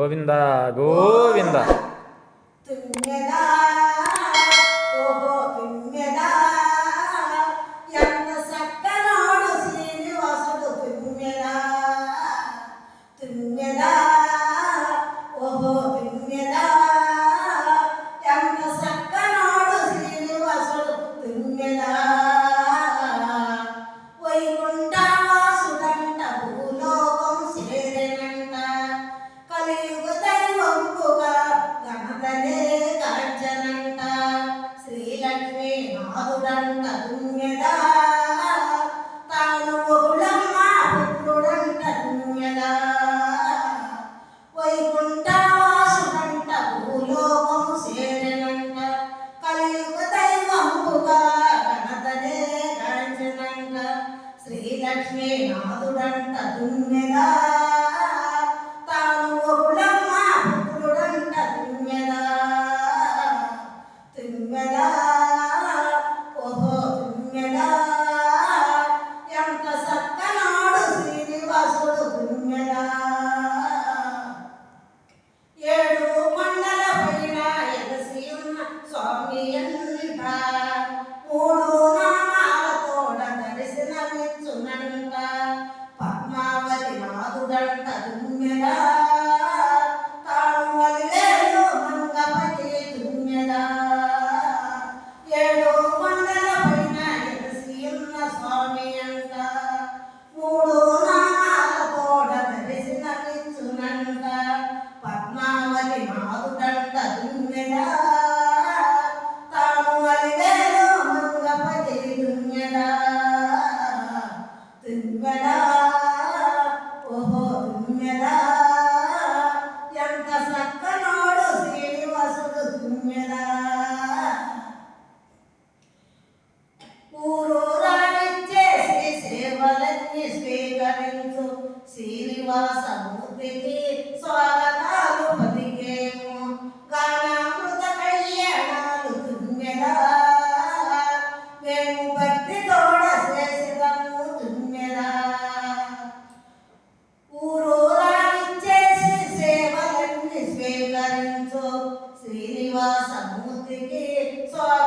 గోవింద గోవింద. తుమ్మెదా ఓహో తుమ్మెదా ఎంత చక్కనాడు శ్రీనివాసుడు తుమ్మెదా తుమ్మెదా ఓహో తుమ్మెదా ఎంత చక్కనాడు శ్రీనివాసుడు తుమ్మెదా వైకుంఠవాసుడంట భూలోకం చేరెనంట కలియుగ దైవంబుగా గణతనే కాంచనంట శ్రీలక్ష్మీ నాథుడంట తుమ్మెదా తాను ఒకడమ్మ పుత్రుడంట తుమ్మెదా వైకుంఠవాసుడంట భూలోకం చేరెనంట కలియుగ దైవంబుగా గణతనే కాంచనంట శ్రీలక్ష్మీ నాథుడంట తుమ్మెదా తాను ఒకడమ్మ పుత్రుడంట తుమ్మెదా తుమ్మెదా ఓహో తుమ్మెదా ఎంత చక్కనాడు శ్రీనివాసుడు తుమ్మెదా ఏడు కొండల పైన ఎగసి ఉన్న స్వామి అంట మూడు నామాలతోడ దర్శనమిచ్చునంట పద్మావతి నాథుడంట తుమ్మెదా తాను వదిలేడు మంగపతి తుమ్మెదా ఏడు కొండల పైన ఎగసి ఉన్న స్వామి అంట మూడు నామాలతోడ దర్శనమిచ్చునంట పద్మావతి నాథుడంట తుమ్మెదా తాను వదిలేడు మంగపతి తుమ్మెదా తుమ్మెదా ఓహో తుమ్మెదా ఎంత చక్కనాడు శ్రీనివాసుడు తుమ్మెదా ఊరూరానిచ్చేసి సేవలన్నీ స్వీకరించు శ్రీనివాసమూర్తికి స్వాగతాలు పలికేము గానామృత కళ్యాణాలు తుమ్మెదా మేము భక్తి తోడ చేసిదము తుమ్మెదా ఊరూరానిచ్చేసి సేవలన్నీ స్వీకరించు శ్రీనివాసమూర్తికి స్వాగతాలు